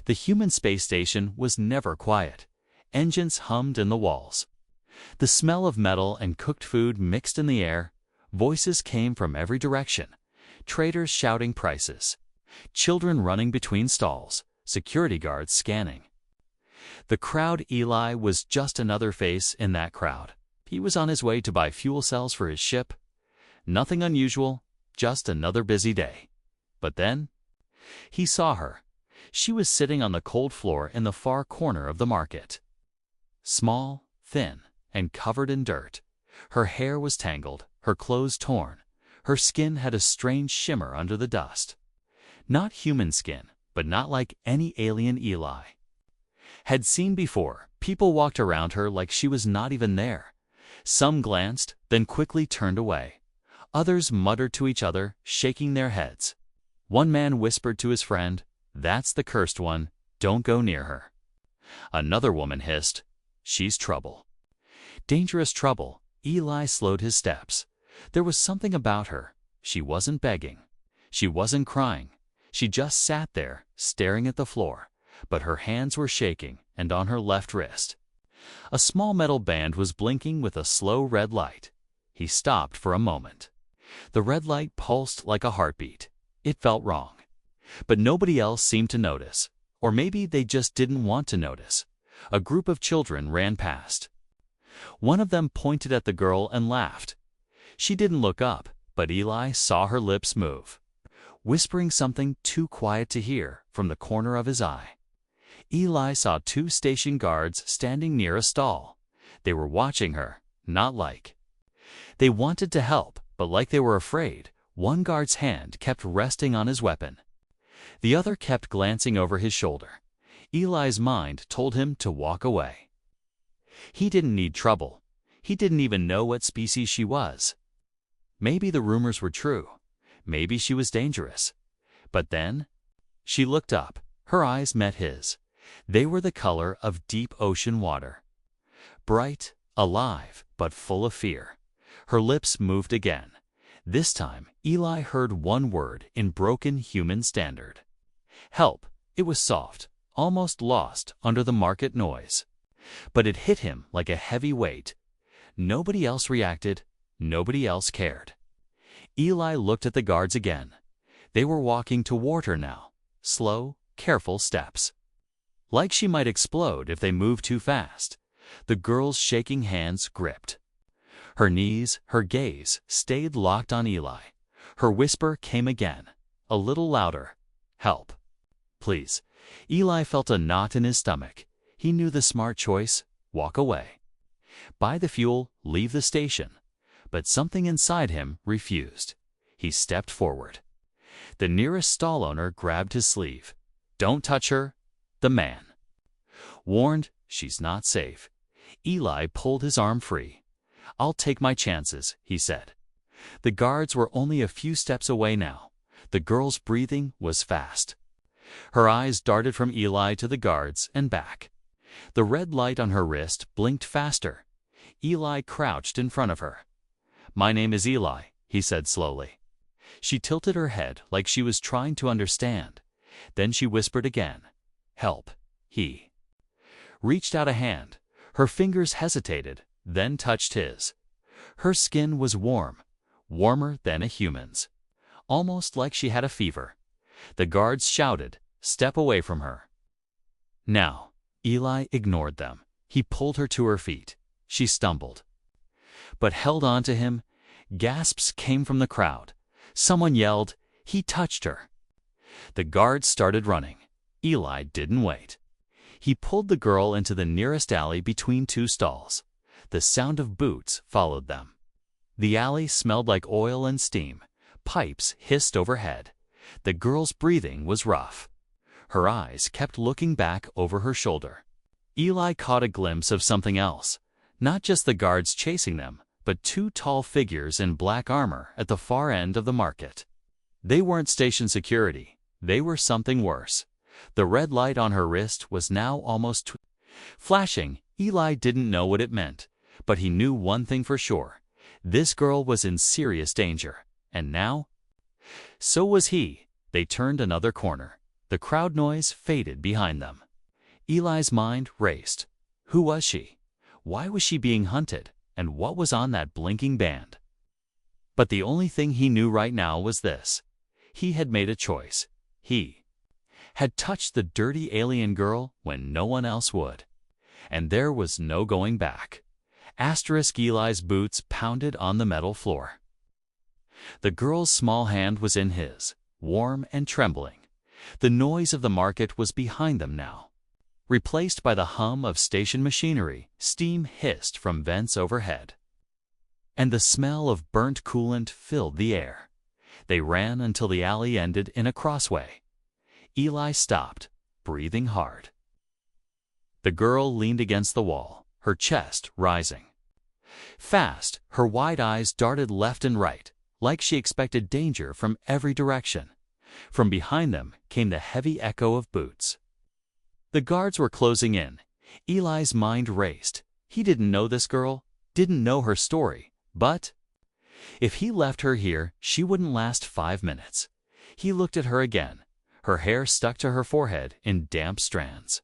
The human space station was never quiet. Engines hummed in the walls. The smell of metal and cooked food mixed in the air. Voices came from every direction. Traders shouting prices. Children running between stalls. Security guards scanning. The crowd. Eli was just another face in that crowd. He was on his way to buy fuel cells for his ship. Nothing unusual, just another busy day. But then, he saw her. She was sitting on the cold floor in the far corner of the market. Small, thin, and covered in dirt. Her hair was tangled, her clothes torn. Her skin had a strange shimmer under the dust. Not human skin, but not like any alien Eli had seen before. People walked around her like she was not even there. Some glanced, then quickly turned away. Others muttered to each other, shaking their heads. One man whispered to his friend, "That's the cursed one, don't go near her." Another woman hissed, "She's trouble." Dangerous trouble. Eli slowed his steps. There was something about her. She wasn't begging. She wasn't crying. She just sat there, staring at the floor, but her hands were shaking, and on her left wrist a small metal band was blinking with a slow red light. He stopped for a moment. The red light pulsed like a heartbeat. It felt wrong. But nobody else seemed to notice. Or maybe they just didn't want to notice. A group of children ran past. One of them pointed at the girl and laughed. She didn't look up, but Eli saw her lips move, whispering something too quiet to hear from the corner of his eye. Eli saw two station guards standing near a stall. They were watching her, not like they wanted to help, but like they were afraid. One guard's hand kept resting on his weapon. The other kept glancing over his shoulder. Eli's mind told him to walk away. He didn't need trouble. He didn't even know what species she was. Maybe the rumors were true. Maybe she was dangerous. But then, she looked up. Her eyes met his. They were the color of deep ocean water. Bright, alive, but full of fear. Her lips moved again. This time, Eli heard one word in broken human standard. Help. It was soft, almost lost under the market noise. But it hit him like a heavy weight. Nobody else reacted. Nobody else cared. Eli looked at the guards again. They were walking toward her now. Slow, careful steps. Like she might explode if they moved too fast. The girl's shaking hands gripped. Her knees, her gaze, stayed locked on Eli. Her whisper came again, a little louder. Help. Please. Eli felt a knot in his stomach. He knew the smart choice. Walk away. Buy the fuel, leave the station. But something inside him refused. He stepped forward. The nearest stall owner grabbed his sleeve. Don't touch her. The man warned, she's not safe. Eli pulled his arm free. I'll take my chances, he said. The guards were only a few steps away now. The girl's breathing was fast. Her eyes darted from Eli to the guards and back. The red light on her wrist blinked faster. Eli crouched in front of her. My name is Eli, he said slowly. She tilted her head like she was trying to understand. Then she whispered again. Help. He reached out a hand. Her fingers hesitated, then touched his. Her skin was warm, warmer than a human's, almost like she had a fever. The guards shouted, "Step away from her." Now, Eli ignored them. He pulled her to her feet. She stumbled, but held on to him. Gasps came from the crowd. Someone yelled, "He touched her." The guards started running. Eli didn't wait. He pulled the girl into the nearest alley between two stalls. The sound of boots followed them. The alley smelled like oil and steam. Pipes hissed overhead. The girl's breathing was rough. Her eyes kept looking back over her shoulder. Eli caught a glimpse of something else. Not just the guards chasing them, but two tall figures in black armor at the far end of the market. They weren't station security. They were something worse. The red light on her wrist was now almost flashing. Eli didn't know what it meant, but he knew one thing for sure. This girl was in serious danger. And now? So was he. They turned another corner. The The crowd noise faded behind them. Eli's mind raced. Who was she? Why was she being hunted? And what was on that blinking band? But the only thing he knew right now was this. He had made a choice. He had touched the dirty alien girl when no one else would. And there was no going back. Eli's boots pounded on the metal floor. The girl's small hand was in his, warm and trembling. The noise of the market was behind them now. Replaced by the hum of station machinery, steam hissed from vents overhead. And the smell of burnt coolant filled the air. They ran until the alley ended in a crossway. Eli stopped, breathing hard. The girl leaned against the wall, her chest rising. Fast, her wide eyes darted left and right, like she expected danger from every direction. From behind them came the heavy echo of boots. The guards were closing in. Eli's mind raced. He didn't know this girl, didn't know her story, but if he left her here, she wouldn't last 5 minutes. He looked at her again. Her hair stuck to her forehead in damp strands.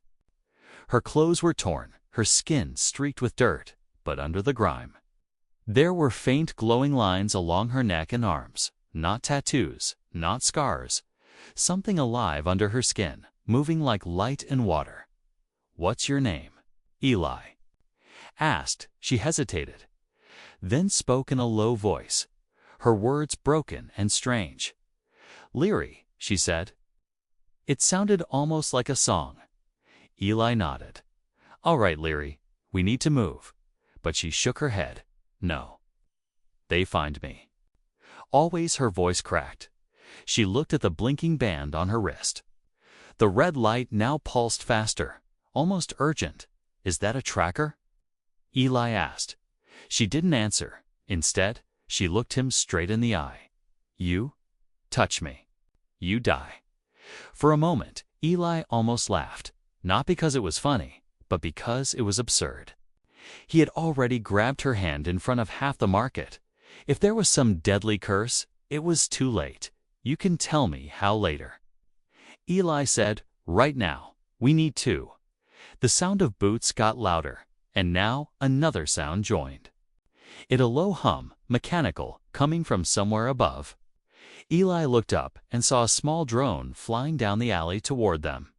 Her clothes were torn, her skin streaked with dirt, but under the grime. There were faint glowing lines along her neck and arms, not tattoos, not scars. Something alive under her skin, moving like light and water. "What's your name?" Eli asked. She hesitated, then spoke in a low voice, her words broken and strange. "Leary," she said. It sounded almost like a song. Eli nodded. "All right, Leary, we need to move." But she shook her head. "No. They find me." Always her voice cracked. She looked at the blinking band on her wrist. The red light now pulsed faster, almost urgent. "Is that a tracker?" Eli asked. She didn't answer. Instead, she looked him straight in the eye. "You touch me, you die." For a moment, Eli almost laughed, not because it was funny, but because it was absurd. He had already grabbed her hand in front of half the market. If there was some deadly curse, it was too late. "You can tell me how later." Eli said, "Right now. We need to." The sound of boots got louder, and now another sound joined. It a low hum, mechanical, coming from somewhere above. Eli looked up and saw a small drone flying down the alley toward them.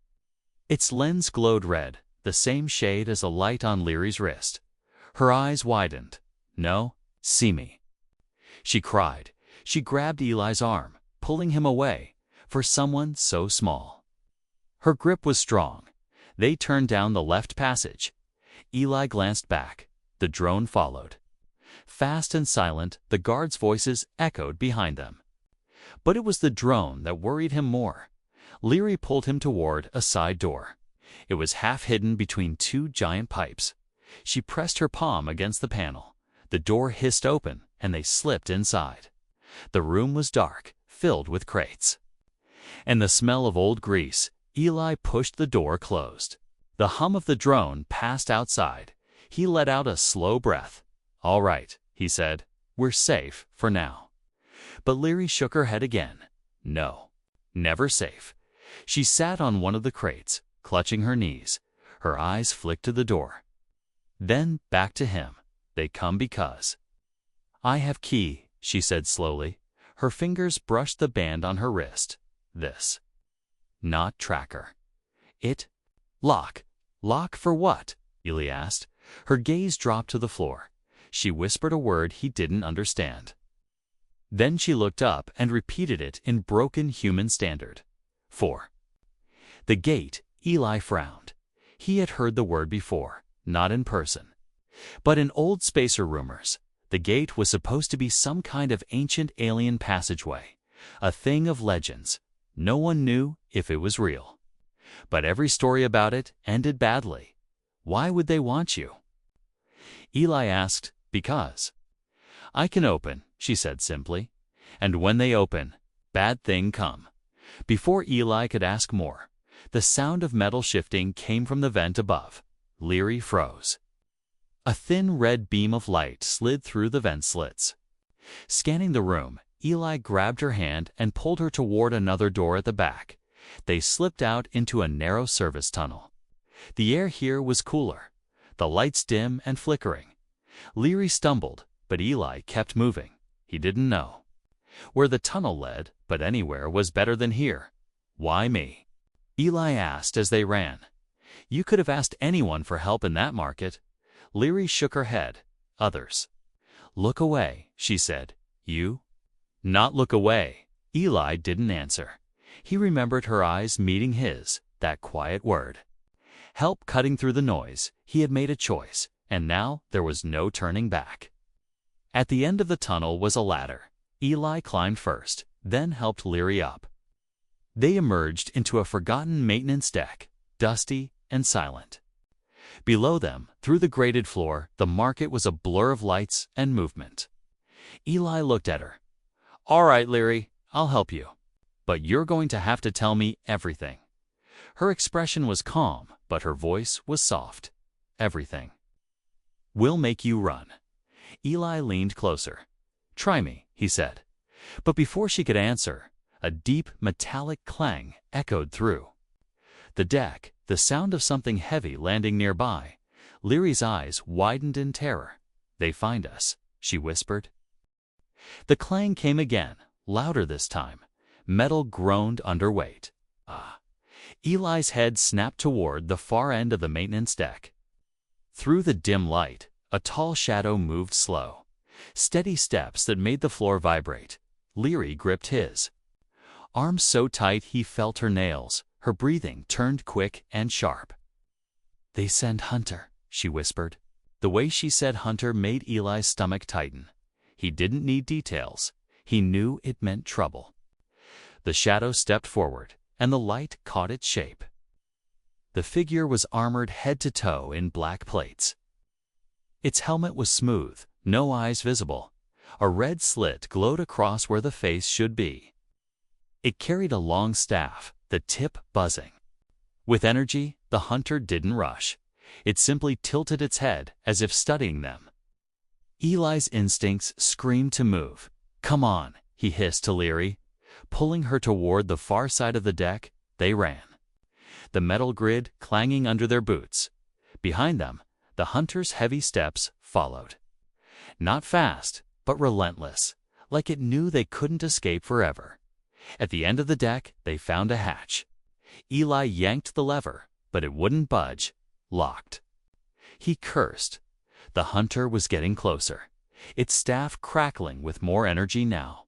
Its lens glowed red, the same shade as the light on Leary's wrist. Her eyes widened. "No, see me," she cried. She grabbed Eli's arm, pulling him away, for someone so small. Her grip was strong. They turned down the left passage. Eli glanced back. The drone followed. Fast and silent, the guards' voices echoed behind them. But it was the drone that worried him more. Leary pulled him toward a side door. It was half hidden between two giant pipes. She pressed her palm against the panel. The door hissed open, and they slipped inside. The room was dark, filled with crates. And the smell of old grease. Eli pushed the door closed. The hum of the drone passed outside. He let out a slow breath. "All right," he said. "We're safe for now." But Leary shook her head again. "No, never safe." She sat on one of the crates, clutching her knees. Her eyes flicked to the door. Then back to him. "They come because I have key," she said slowly. Her fingers brushed the band on her wrist. "This. Not tracker. It. Lock. Lock for what?" Eli asked. Her gaze dropped to the floor. She whispered a word he didn't understand. Then she looked up and repeated it in broken human standard. "4. The gate." Eli frowned. He had heard the word before, not in person, but in old spacer rumors. The gate was supposed to be some kind of ancient alien passageway, a thing of legends. No one knew if it was real. But every story about it ended badly. "Why would they want you?" Eli asked. "Because I can open," she said simply. "And when they open, bad thing come." Before Eli could ask more, the sound of metal shifting came from the vent above. Leary froze. A thin red beam of light slid through the vent slits. Scanning the room, Eli grabbed her hand and pulled her toward another door at the back. They slipped out into a narrow service tunnel. The air here was cooler, the lights dim and flickering. Leary stumbled, but Eli kept moving. He didn't know where the tunnel led, but anywhere was better than here. "Why me?" Eli asked as they ran. "You could have asked anyone for help in that market." Leary shook her head. "Others." "Look away," she said. "You?" "Not look away." Eli didn't answer. He remembered her eyes meeting his, that quiet word. Help cutting through the noise. He had made a choice, and now there was no turning back. At the end of the tunnel was a ladder. Eli climbed first, then helped Leary up. They emerged into a forgotten maintenance deck, dusty and silent. Below them, through the grated floor, the market was a blur of lights and movement. Eli looked at her. "All right, Leary, I'll help you. But you're going to have to tell me everything." Her expression was calm, but her voice was soft. "Everything." "We'll make you run." Eli leaned closer. "Try me," he said. But before she could answer, a deep metallic clang echoed through the deck, the sound of something heavy landing nearby. Leary's eyes widened in terror. "They find us," she whispered. The clang came again, louder this time. Metal groaned under weight. Ah! Eli's head snapped toward the far end of the maintenance deck. Through the dim light, a tall shadow moved slow. Steady steps that made the floor vibrate. Leary gripped his arms so tight he felt her nails. Her breathing turned quick and sharp. "They send Hunter," she whispered. The way she said Hunter made Eli's stomach tighten. He didn't need details. He knew it meant trouble. The shadow stepped forward, and the light caught its shape. The figure was armored head to toe in black plates. Its helmet was smooth, no eyes visible. A red slit glowed across where the face should be. It carried a long staff, the tip buzzing. With energy, the hunter didn't rush. It simply tilted its head as if studying them. Eli's instincts screamed to move. "Come on," he hissed to Leary. Pulling her toward the far side of the deck, they ran, the metal grid clanging under their boots. Behind them, the hunter's heavy steps followed. Not fast, but relentless, like it knew they couldn't escape forever. At the end of the deck, they found a hatch. Eli yanked the lever, but it wouldn't budge. Locked. He cursed. The hunter was getting closer, its staff crackling with more energy now.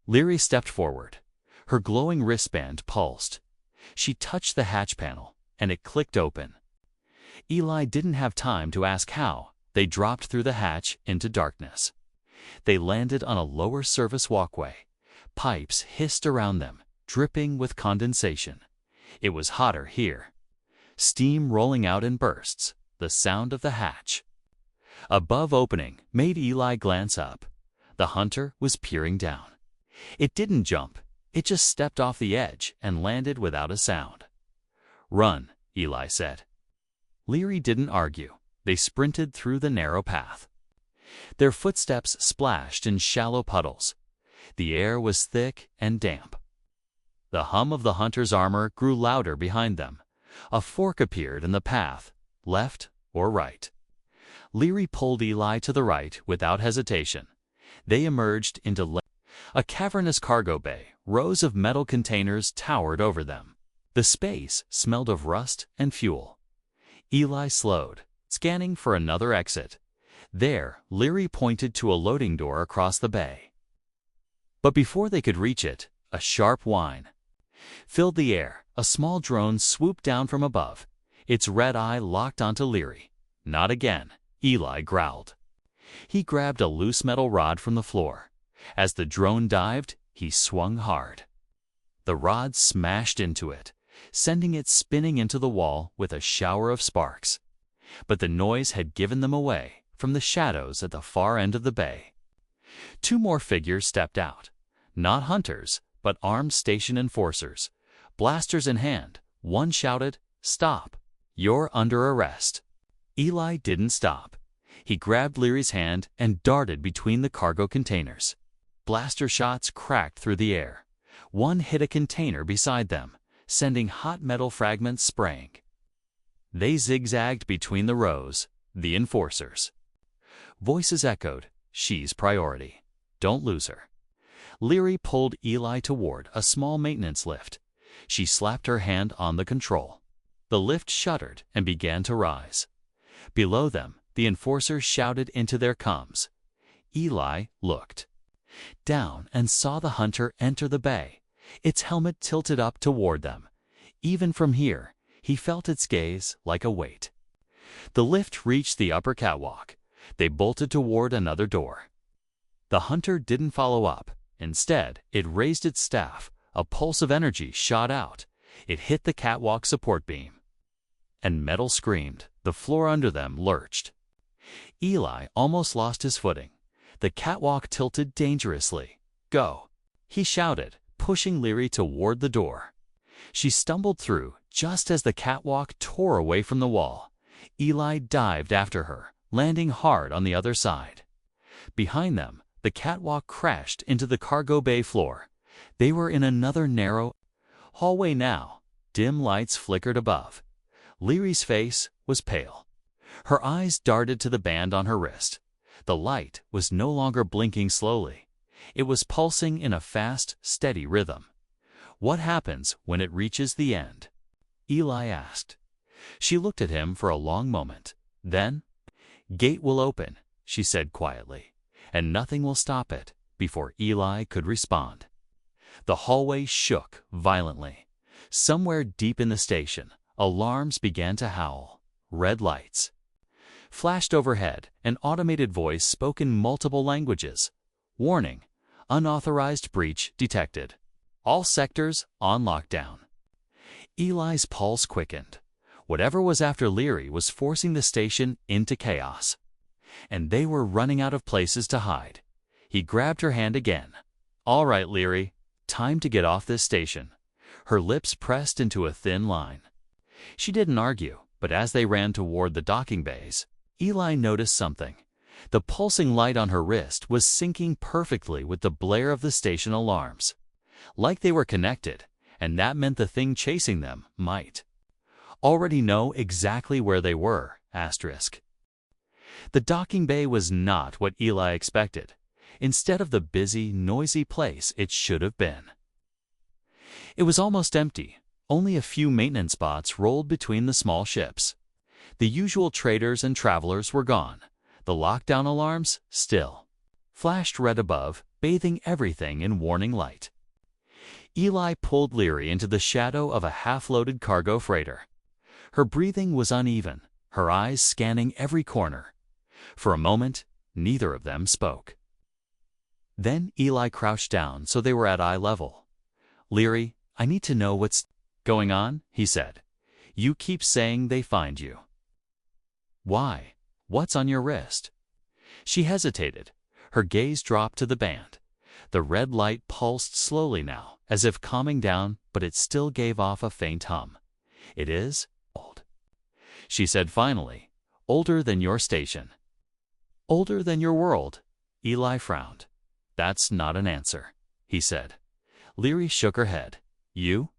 Leary stepped forward. Her glowing wristband pulsed. She touched the hatch panel, and it clicked open. Eli didn't have time to ask how. They dropped through the hatch into darkness. They landed on a lower service walkway. Pipes hissed around them, dripping with condensation. It was hotter here. Steam rolling out in bursts, the sound of the hatch above opening made Eli glance up. The hunter was peering down. It didn't jump. It just stepped off the edge and landed without a sound. "Run," Eli said. Leary didn't argue. They sprinted through the narrow path. Their footsteps splashed in shallow puddles. The air was thick and damp. The hum of the hunter's armor grew louder behind them. A fork appeared in the path, left or right. Leary pulled Eli to the right without hesitation. They emerged into a cavernous cargo bay. Rows of metal containers towered over them. The space smelled of rust and fuel. Eli slowed, scanning for another exit. There, Leary pointed to a loading door across the bay. But before they could reach it, a sharp whine filled the air. A small drone swooped down from above. Its red eye locked onto Leary. "Not again," Eli growled. He grabbed a loose metal rod from the floor. As the drone dived, he swung hard. The rod smashed into it, sending it spinning into the wall with a shower of sparks. But the noise had given them away from the shadows at the far end of the bay. Two more figures stepped out. Not hunters, but armed station enforcers. Blasters in hand, one shouted, "Stop! You're under arrest." Eli didn't stop. He grabbed Leary's hand and darted between the cargo containers. Blaster shots cracked through the air. One hit a container beside them, sending hot metal fragments spraying. They zigzagged between the rows, the enforcers. Voices echoed, "She's priority. Don't lose her." Leary pulled Eli toward a small maintenance lift. She slapped her hand on the control. The lift shuddered and began to rise. Below them, the enforcers shouted into their comms. Eli looked down and saw the hunter enter the bay, its helmet tilted up toward them. Even from here, he felt its gaze like a weight. The lift reached the upper catwalk. They bolted toward another door. The hunter didn't follow up. Instead, it raised its staff. A pulse of energy shot out. It hit the catwalk support beam. And metal screamed. The floor under them lurched. Eli almost lost his footing. The catwalk tilted dangerously. "Go!" he shouted, pushing Leary toward the door. She stumbled through just as the catwalk tore away from the wall. Eli dived after her, landing hard on the other side. Behind them, the catwalk crashed into the cargo bay floor. They were in another narrow hallway now. Dim lights flickered above. Leary's face was pale. Her eyes darted to the band on her wrist. The light was no longer blinking slowly. It was pulsing in a fast, steady rhythm. "What happens when it reaches the end?" Eli asked. She looked at him for a long moment. Then, "Gate will open," she said quietly, "and nothing will stop it," before Eli could respond. The hallway shook violently. Somewhere deep in the station, alarms began to howl. Red lights flashed overhead. An automated voice spoke in multiple languages. "Warning, unauthorized breach detected. All sectors on lockdown." Eli's pulse quickened. Whatever was after Leary was forcing the station into chaos. And they were running out of places to hide. He grabbed her hand again. "All right, Leary, time to get off this station." Her lips pressed into a thin line. She didn't argue, but as they ran toward the docking bays, Eli noticed something. The pulsing light on her wrist was syncing perfectly with the blare of the station alarms. Like they were connected, and that meant the thing chasing them might already know exactly where they were. The docking bay was not what Eli expected. Instead of the busy, noisy place it should have been, it was almost empty. Only a few maintenance spots rolled between the small ships. The usual traders and travelers were gone. The lockdown alarms still flashed red above, bathing everything in warning light. Eli pulled Leary into the shadow of a half-loaded cargo freighter. Her breathing was uneven, her eyes scanning every corner. For a moment, neither of them spoke. Then Eli crouched down so they were at eye level. "Leary, I need to know what's going on," he said. "You keep saying they find you." "Why? What's on your wrist?" She hesitated. Her gaze dropped to the band. The red light pulsed slowly now, as if calming down, but it still gave off a faint hum. "It is old," she said finally. "Older than your station." "Older than your world." Eli frowned. "That's not an answer," he said. Leary shook her head. "You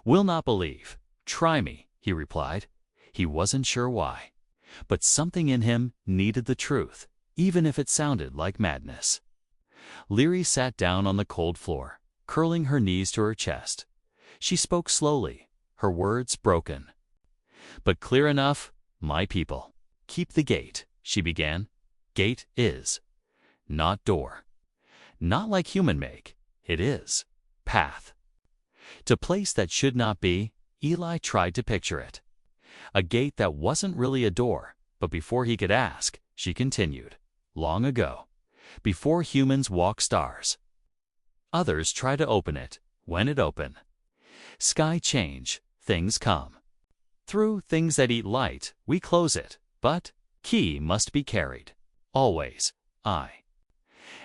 will not believe. Try me," he replied. He wasn't sure why, but something in him needed the truth, even if it sounded like madness. Leary sat down on the cold floor, curling her knees to her chest. She spoke slowly, her words broken, but clear enough. "My people, keep the gate," she began. "Gate is not door. Not like human make. It is path. To place that should not be." Eli tried to picture it. A gate that wasn't really a door, but before he could ask, she continued. "Long ago, before humans walk stars, others try to open it. When it open, sky change, things come. Through things that eat light, we close it, but key must be carried. Always, I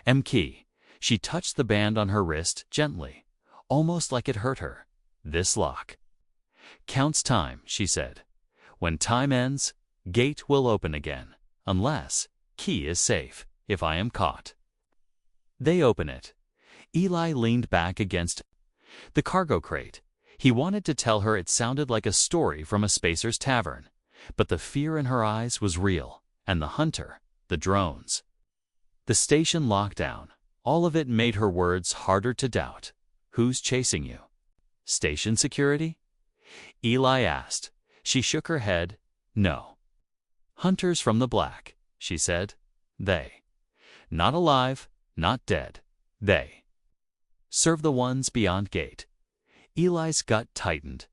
am key." She touched the band on her wrist gently, almost like it hurt her. "This lock counts time," she said. "When time ends, gate will open again, unless key is safe. If I am caught, they open it." Eli leaned back against the cargo crate. He wanted to tell her it sounded like a story from a spacer's tavern, but the fear in her eyes was real, and the hunter, the drones. The station locked down. All of it made her words harder to doubt. Who's chasing you? Station security? Eli asked. She shook her head. No. Hunters from the black, she said. They. Not alive, not dead. They. Serve the ones beyond gate. Eli's gut tightened.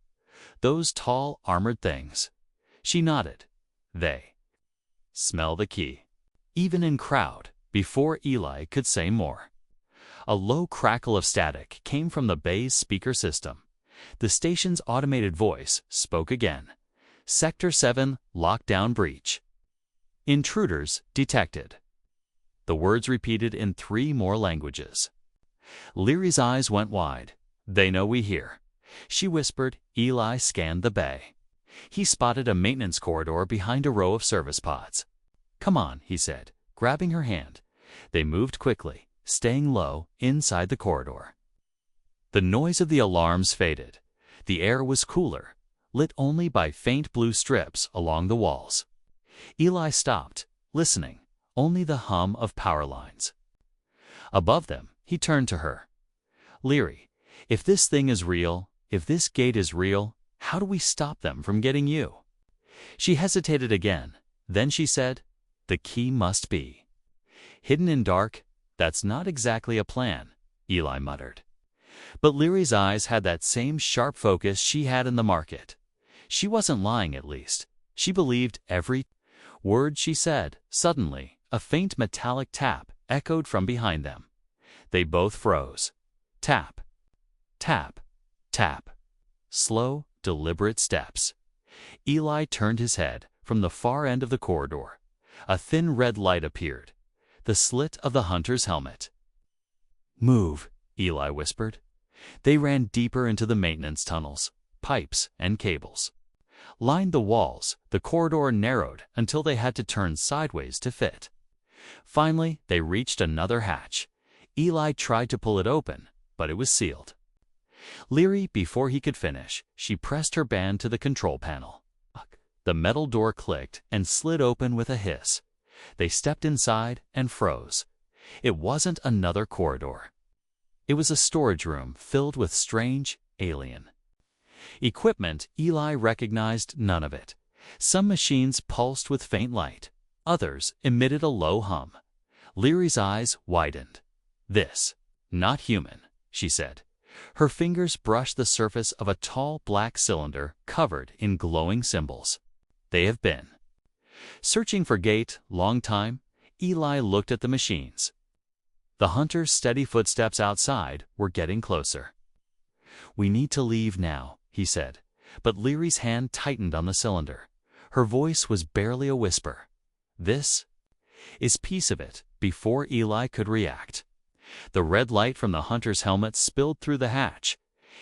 Those tall, armored things. She nodded. They. Smell the key. Even in crowd, before Eli could say more. A low crackle of static came from the bay's speaker system. The station's automated voice spoke again. Sector 7, lockdown breach. Intruders detected. The words repeated in 3 more languages. Leary's eyes went wide. They know we hear. She whispered. Eli scanned the bay. He spotted a maintenance corridor behind a row of service pods. Come on, he said, grabbing her hand. They moved quickly, staying low inside the corridor. The noise of the alarms faded. The air was cooler, lit only by faint blue strips along the walls. Eli stopped, listening, only the hum of power lines. Above them, he turned to her. Leary, if this thing is real, if this gate is real, how do we stop them from getting you? She hesitated again. Then she said, the key must be. Hidden in dark, that's not exactly a plan, Eli muttered. But Leary's eyes had that same sharp focus she had in the market. She wasn't lying, at least. She believed every word she said. Suddenly, a faint metallic tap echoed from behind them. They both froze. Tap. Tap. Tap. Slow, deliberate steps. Eli turned his head from the far end of the corridor. A thin red light appeared. The slit of the hunter's helmet. Move, Eli whispered. They ran deeper into the maintenance tunnels. Pipes and cables lined the walls. The corridor narrowed until they had to turn sideways to fit. Finally, they reached another hatch. Eli tried to pull it open, but it was sealed. Leary, before he could finish, she pressed her band to the control panel. The metal door clicked and slid open with a hiss. They stepped inside and froze. It wasn't another corridor. It was a storage room filled with strange, alien equipment. Eli recognized none of it. Some machines pulsed with faint light. Others emitted a low hum. Leary's eyes widened. This, not human, she said. Her fingers brushed the surface of a tall black cylinder covered in glowing symbols. They have been searching for gate, long time. Eli looked at the machines. The hunter's steady footsteps outside were getting closer. We need to leave now, he said, but Leary's hand tightened on the cylinder. Her voice was barely a whisper. This is piece of it. Before Eli could react, the red light from the hunter's helmet spilled through the hatch.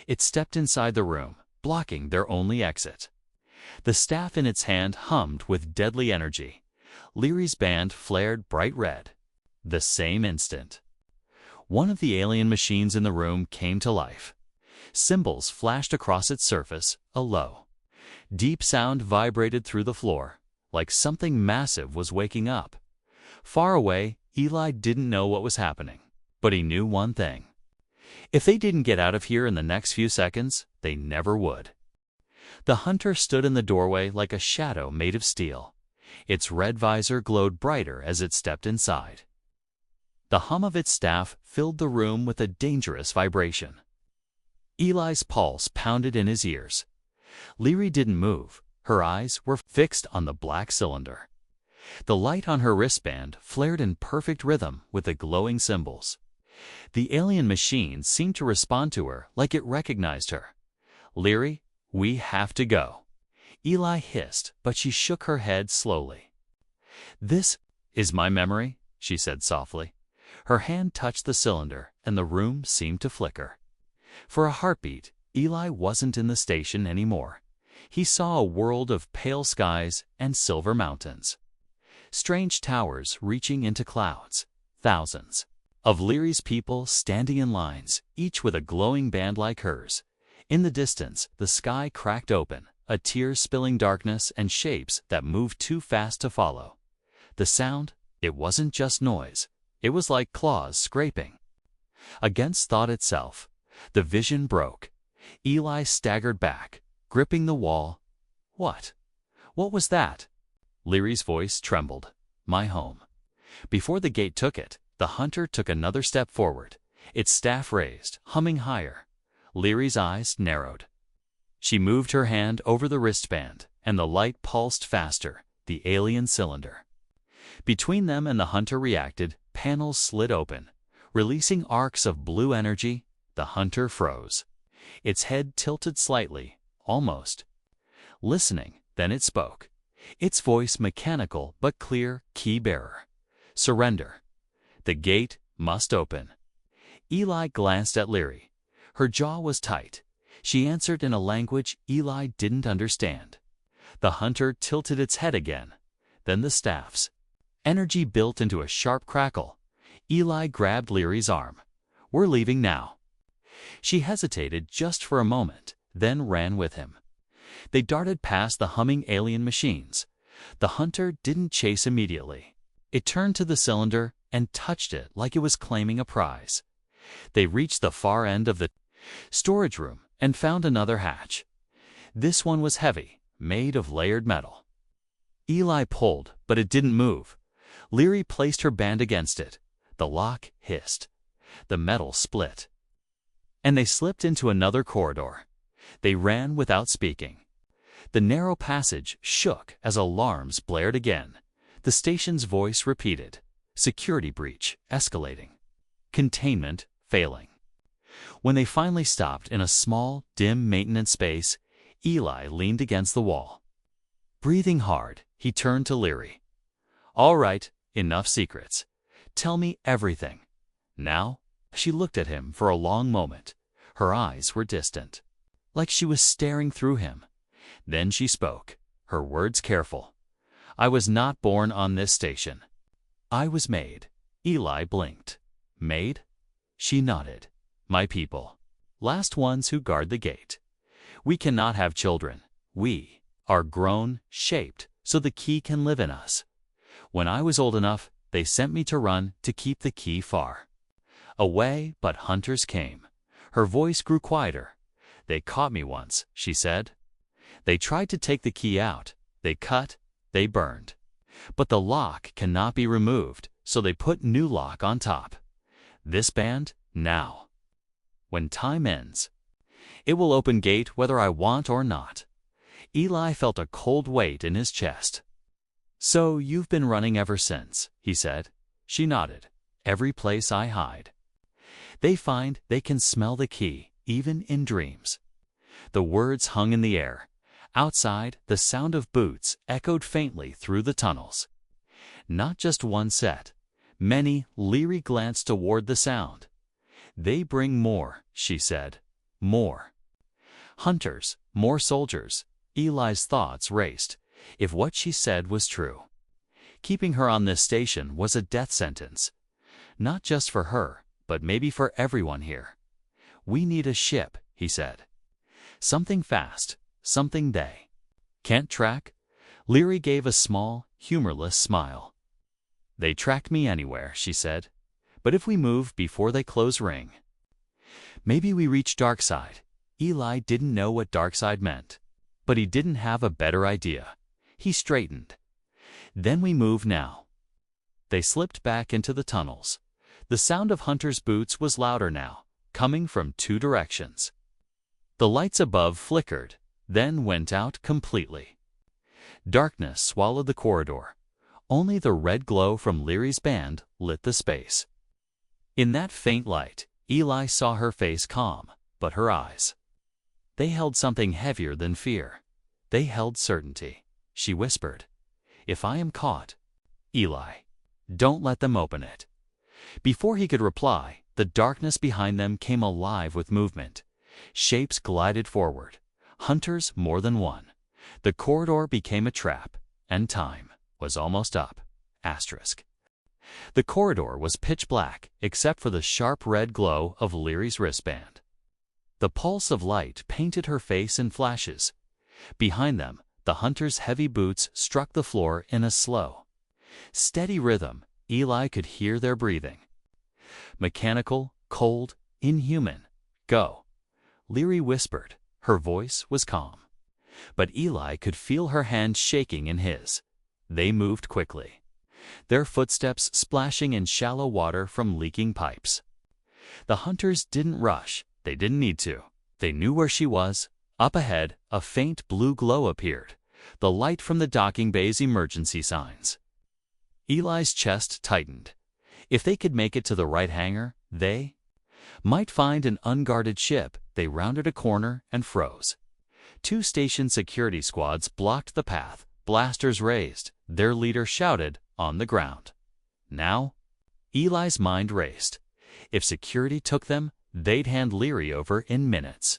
It stepped inside the room, blocking their only exit. The staff in its hand hummed with deadly energy. Leary's band flared bright red. The same instant, one of the alien machines in the room came to life. Symbols flashed across its surface, a low, deep sound vibrated through the floor, like something massive was waking up. Far away, Eli didn't know what was happening, but he knew one thing. If they didn't get out of here in the next few seconds, they never would. The hunter stood in the doorway like a shadow made of steel. Its red visor glowed brighter as it stepped inside. The hum of its staff filled the room with a dangerous vibration. Eli's pulse pounded in his ears. Leary didn't move. Her eyes were fixed on the black cylinder. The light on her wristband flared in perfect rhythm with the glowing symbols. The alien machine seemed to respond to her like it recognized her. Leary, we have to go. Eli hissed, but she shook her head slowly. This is my memory, she said softly. Her hand touched the cylinder, and the room seemed to flicker. For a heartbeat, Eli wasn't in the station anymore. He saw a world of pale skies and silver mountains. Strange towers reaching into clouds. Thousands of Leary's people standing in lines, each with a glowing band like hers. In the distance, the sky cracked open, a tear-spilling darkness and shapes that moved too fast to follow. The sound, it wasn't just noise. It was like claws scraping. Against thought itself, the vision broke. Eli staggered back, gripping the wall. What? What was that? Leary's voice trembled. My home. Before the gate took it, the hunter took another step forward, its staff raised, humming higher. Leary's eyes narrowed. She moved her hand over the wristband, and the light pulsed faster, the alien cylinder. Between them and the hunter reacted, panels slid open, releasing arcs of blue energy. The hunter froze. Its head tilted slightly, almost. Listening, then it spoke. Its voice mechanical but clear, key bearer. Surrender. The gate must open. Eli glanced at Leary. Her jaw was tight. She answered in a language Eli didn't understand. The hunter tilted its head again. Then the staffs. Energy built into a sharp crackle. Eli grabbed Leary's arm. We're leaving now. She hesitated just for a moment, then ran with him. They darted past the humming alien machines. The hunter didn't chase immediately. It turned to the cylinder and touched it like it was claiming a prize. They reached the far end of the storage room and found another hatch. This one was heavy, made of layered metal. Eli pulled, but it didn't move. Leary placed her band against it. The lock hissed. The metal split. And they slipped into another corridor. They ran without speaking. The narrow passage shook as alarms blared again. The station's voice repeated. Security breach escalating. Containment failing. When they finally stopped in a small, dim maintenance space, Eli leaned against the wall. Breathing hard, he turned to Leary. All right, enough secrets. Tell me everything. Now? She looked at him for a long moment. Her eyes were distant, like she was staring through him. Then she spoke, her words careful. I was not born on this station. I was made. Eli blinked. Made? She nodded. My people. Last ones who guard the gate. We cannot have children. We are grown, shaped, so the key can live in us. When I was old enough, they sent me to run to keep the key far away, but hunters came. Her voice grew quieter. They caught me once, she said. They tried to take the key out. They cut, they burned. But the lock cannot be removed, so they put new lock on top. This band, now. When time ends, it will open gate whether I want or not. Eli felt a cold weight in his chest. So you've been running ever since, he said. She nodded. Every place I hide. They find they can smell the key, even in dreams. The words hung in the air. Outside, the sound of boots echoed faintly through the tunnels. Not just one set. Many. Leary glanced toward the sound. They bring more, she said. More. Hunters, more soldiers. Eli's thoughts raced. If what she said was true, keeping her on this station was a death sentence. Not just for her, but maybe for everyone here. We need a ship, he said. Something fast, something they can't track. Leary gave a small, humorless smile. They track me anywhere, she said. But if we move before they close ring, maybe we reach dark side. Eli didn't know what dark side meant, but he didn't have a better idea. He straightened. Then we move now. They slipped back into the tunnels. The sound of hunters' boots was louder now, coming from two directions. The lights above flickered, then went out completely. Darkness swallowed the corridor. Only the red glow from Leary's band lit the space. In that faint light, Eli saw her face calm, but her eyes. They held something heavier than fear. They held certainty. She whispered, If I am caught, Eli, don't let them open it. Before he could reply, the darkness behind them came alive with movement. Shapes glided forward. Hunters more than one. The corridor became a trap, and time was almost up. Asterisk. The corridor was pitch black, except for the sharp red glow of Leary's wristband. The pulse of light painted her face in flashes. Behind them, the hunter's heavy boots struck the floor in a slow, steady rhythm. Eli could hear their breathing. Mechanical, cold, inhuman. Go, Leary whispered. Her voice was calm. But Eli could feel her hand shaking in his. They moved quickly, their footsteps splashing in shallow water from leaking pipes. The hunters didn't rush. They didn't need to. They knew where she was. Up ahead, a faint blue glow appeared, the light from the docking bay's emergency signs. Eli's chest tightened. If they could make it to the right hangar, they might find an unguarded ship. They rounded a corner and froze. 2 station security squads blocked the path, blasters raised. Their leader shouted on the ground. Now, Eli's mind raced. If security took them, they'd hand Leary over in minutes.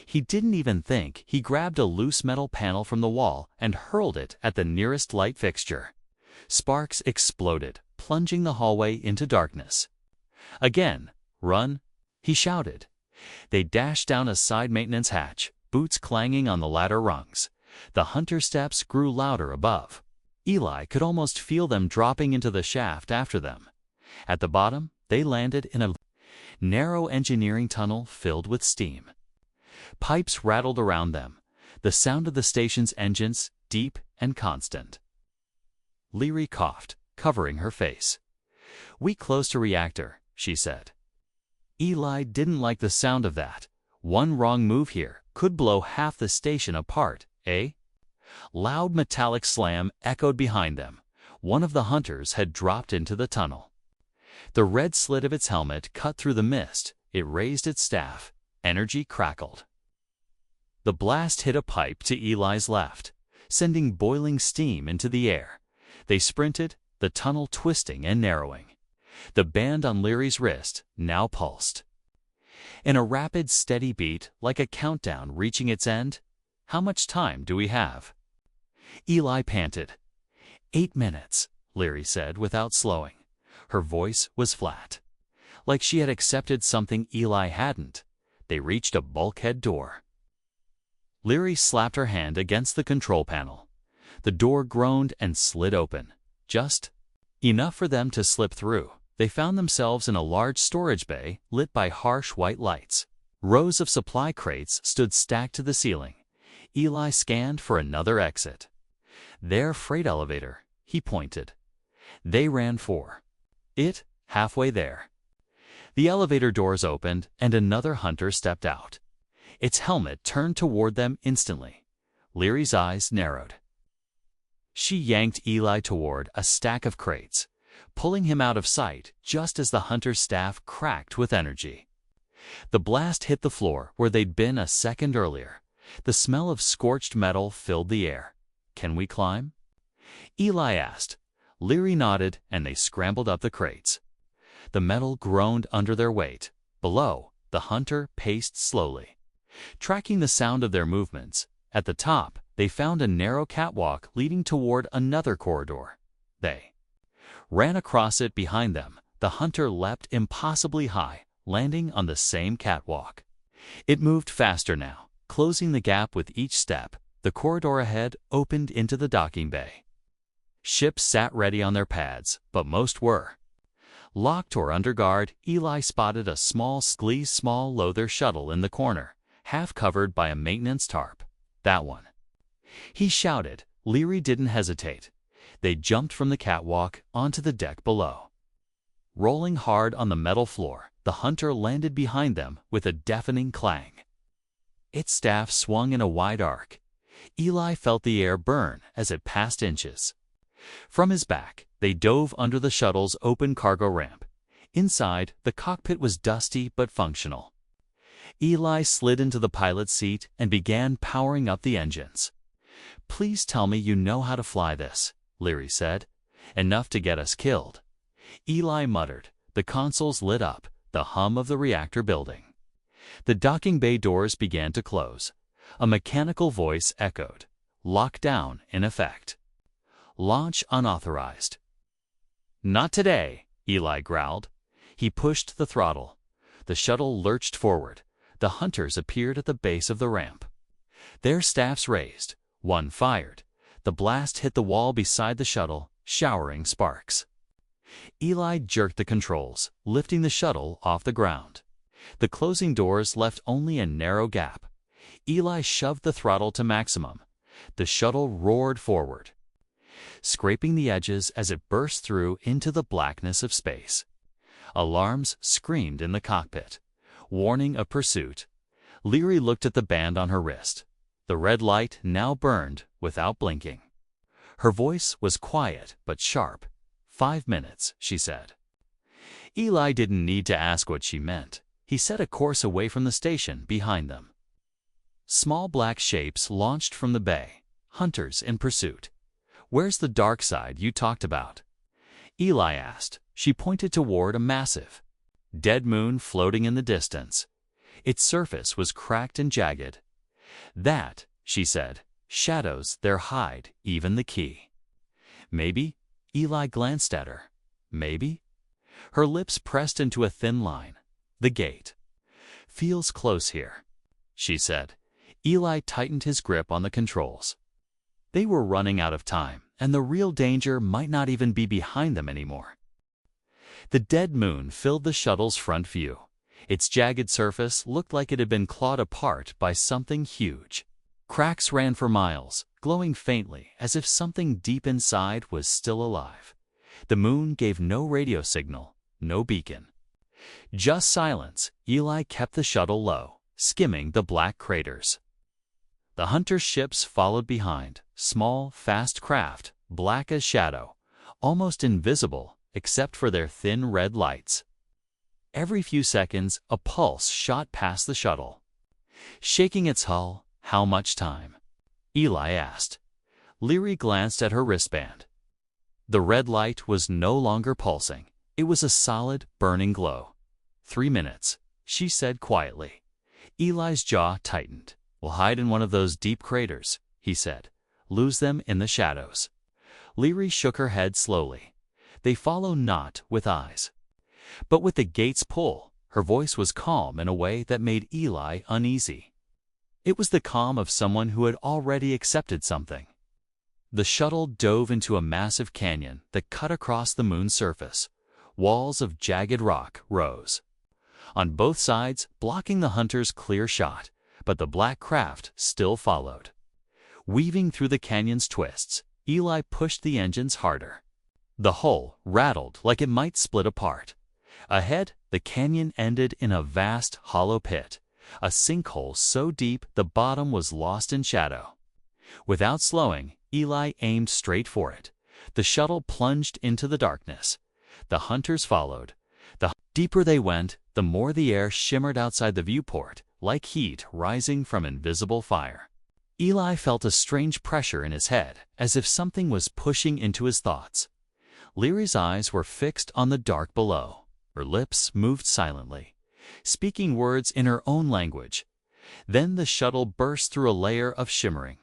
He didn't even think. He grabbed a loose metal panel from the wall and hurled it at the nearest light fixture. Sparks exploded, plunging the hallway into darkness. Again, run, he shouted. They dashed down a side maintenance hatch, boots clanging on the ladder rungs. The hunter steps grew louder above. Eli could almost feel them dropping into the shaft after them. At the bottom, they landed in a narrow engineering tunnel filled with steam. Pipes rattled around them, the sound of the station's engines deep and constant. Leary coughed, covering her face. "We close to reactor," she said. Eli didn't like the sound of that. One wrong move here could blow half the station apart, eh? Loud metallic slam echoed behind them. One of the hunters had dropped into the tunnel. The red slit of its helmet cut through the mist. It raised its staff. Energy crackled. The blast hit a pipe to Eli's left, sending boiling steam into the air. They sprinted, the tunnel twisting and narrowing. The band on Leary's wrist now pulsed. In a rapid, steady beat, like a countdown reaching its end. "How much time do we have?" Eli panted. 8 minutes, Leary said without slowing. Her voice was flat, like she had accepted something Eli hadn't. They reached a bulkhead door. Leary slapped her hand against the control panel. The door groaned and slid open, just enough for them to slip through. They found themselves in a large storage bay lit by harsh white lights. Rows of supply crates stood stacked to the ceiling. Eli scanned for another exit. "Their freight elevator," he pointed. They ran for it, halfway there. The elevator doors opened and another hunter stepped out. Its helmet turned toward them instantly. Leary's eyes narrowed. She yanked Eli toward a stack of crates, pulling him out of sight just as the hunter's staff cracked with energy. The blast hit the floor where they'd been a second earlier. The smell of scorched metal filled the air. "Can we climb?" Eli asked. Leary nodded, and they scrambled up the crates. The metal groaned under their weight. Below, the hunter paced slowly, tracking the sound of their movements. At the top, they found a narrow catwalk leading toward another corridor. They ran across it behind them. The hunter leapt impossibly high, landing on the same catwalk. It moved faster now, closing the gap with each step. The corridor ahead opened into the docking bay. Ships sat ready on their pads, but most were locked or under guard. Eli spotted a small Lowther shuttle in the corner, half covered by a maintenance tarp. "That one," he shouted. Leary didn't hesitate. They jumped from the catwalk onto the deck below. Rolling hard on the metal floor, the hunter landed behind them with a deafening clang. Its staff swung in a wide arc. Eli felt the air burn as it passed inches. From his back, they dove under the shuttle's open cargo ramp. Inside, the cockpit was dusty but functional. Eli slid into the pilot's seat and began powering up the engines. "Please tell me you know how to fly this," Leary said. "Enough to get us killed." Eli muttered. The consoles lit up, the hum of the reactor building. The docking bay doors began to close. A mechanical voice echoed. "Lockdown in effect. Launch unauthorized." "Not today," Eli growled. He pushed the throttle. The shuttle lurched forward. The hunters appeared at the base of the ramp. Their staffs raised. One fired. The blast hit the wall beside the shuttle, showering sparks. Eli jerked the controls, lifting the shuttle off the ground. The closing doors left only a narrow gap. Eli shoved the throttle to maximum. The shuttle roared forward, scraping the edges as it burst through into the blackness of space. Alarms screamed in the cockpit, warning of pursuit. Leary looked at the band on her wrist. The red light now burned without blinking. Her voice was quiet but sharp. 5 minutes, she said. Eli didn't need to ask what she meant. He set a course away from the station behind them. Small black shapes launched from the bay, hunters in pursuit. "Where's the dark side you talked about?" Eli asked. She pointed toward a massive, dead moon floating in the distance. Its surface was cracked and jagged. "That," she said, "shadows their hide, even the key." "Maybe?" Eli glanced at her. "Maybe?" Her lips pressed into a thin line. "The gate. Feels close here," she said. Eli tightened his grip on the controls. They were running out of time, and the real danger might not even be behind them anymore. The dead moon filled the shuttle's front view. Its jagged surface looked like it had been clawed apart by something huge. Cracks ran for miles, glowing faintly as if something deep inside was still alive. The moon gave no radio signal, no beacon. Just silence. Eli kept the shuttle low, skimming the black craters. The hunter ships followed behind, small, fast craft, black as shadow, almost invisible except for their thin red lights. Every few seconds, a pulse shot past the shuttle. Shaking its hull, "How much time?" Eli asked. Leary glanced at her wristband. The red light was no longer pulsing. It was a solid, burning glow. 3 minutes, she said quietly. Eli's jaw tightened. "We'll hide in one of those deep craters," he said. "Lose them in the shadows." Leary shook her head slowly. "They follow not with eyes." But with the gate's pull, her voice was calm in a way that made Eli uneasy. It was the calm of someone who had already accepted something. The shuttle dove into a massive canyon that cut across the moon's surface. Walls of jagged rock rose on both sides, blocking the hunter's clear shot, but the black craft still followed. Weaving through the canyon's twists, Eli pushed the engines harder. The hull rattled like it might split apart. Ahead, the canyon ended in a vast, hollow pit, a sinkhole so deep the bottom was lost in shadow. Without slowing, Eli aimed straight for it. The shuttle plunged into the darkness. The hunters followed. The deeper they went, the more the air shimmered outside the viewport, like heat rising from invisible fire. Eli felt a strange pressure in his head, as if something was pushing into his thoughts. Leary's eyes were fixed on the dark below. Her lips moved silently, speaking words in her own language. Then the shuttle burst through a layer of shimmering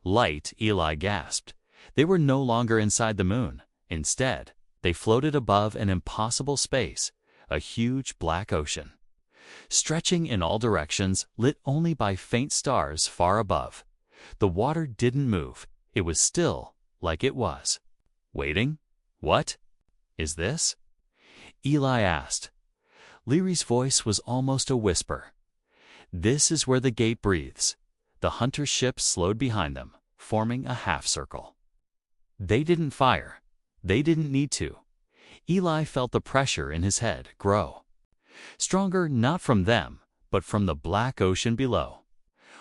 light. Eli gasped. They were no longer inside the moon. Instead, they floated above an impossible space, a huge black ocean, stretching in all directions, lit only by faint stars far above. The water didn't move. It was still, like it was. "Waiting? What is this?" Eli asked. Leary's voice was almost a whisper. "This is where the gate breathes." The hunter ship slowed behind them, forming a half circle. They didn't fire. They didn't need to. Eli felt the pressure in his head grow. Stronger not from them, but from the black ocean below.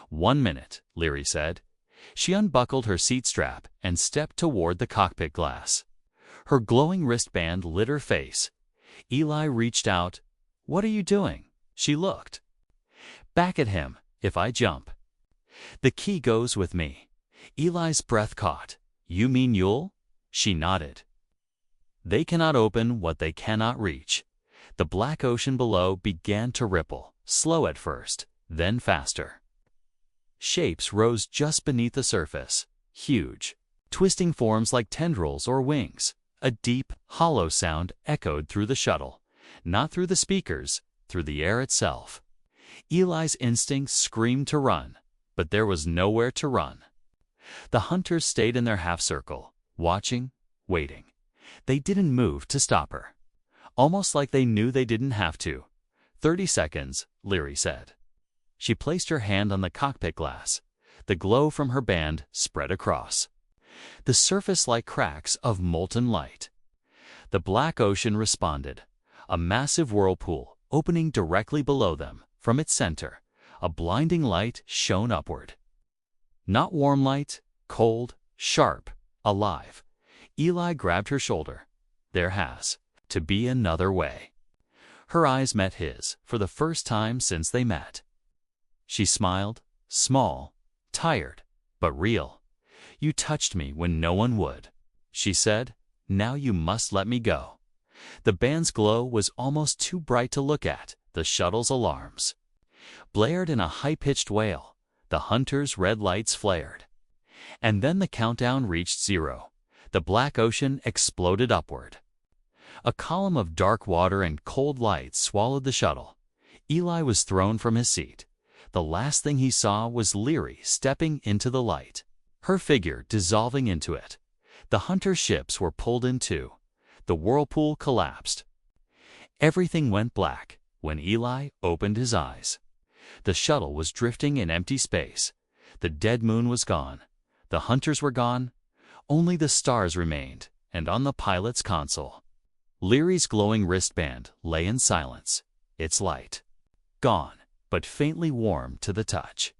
1 minute, Leary said. She unbuckled her seat strap and stepped toward the cockpit glass. Her glowing wristband lit her face. Eli reached out. "What are you doing?" She looked back at him. "If I jump, the key goes with me." Eli's breath caught. "You mean you'll?" She nodded. They cannot open what they cannot reach. The black ocean below began to ripple, slow at first, then faster. Shapes rose just beneath the surface, huge, twisting forms like tendrils or wings. A deep, hollow sound echoed through the shuttle, not through the speakers, through the air itself. Eli's instincts screamed to run, but there was nowhere to run. The hunters stayed in their half-circle, watching, waiting. They didn't move to stop her. Almost like they knew they didn't have to. 30 seconds, Leary said. She placed her hand on the cockpit glass. The glow from her band spread across. The surface like cracks of molten light. The black ocean responded. A massive whirlpool opening directly below them. From its center, a blinding light shone upward. Not warm light, cold, sharp, alive. Eli grabbed her shoulder. There has to be another way. Her eyes met his for the first time since they met. She smiled, small, tired, but real. You touched me when no one would, she said. Now you must let me go. The band's glow was almost too bright to look at. The shuttle's alarms blared in a high-pitched wail. The hunters' red lights flared. And then the countdown reached 0. The black ocean exploded upward. A column of dark water and cold light swallowed the shuttle. Eli was thrown from his seat. The last thing he saw was Leary stepping into the light, her figure dissolving into it. The hunter ships were pulled in two. The whirlpool collapsed. Everything went black when Eli opened his eyes. The shuttle was drifting in empty space. The dead moon was gone. The hunters were gone. Only the stars remained, and on the pilot's console, Leary's glowing wristband lay in silence, its light gone, but faintly warm to the touch.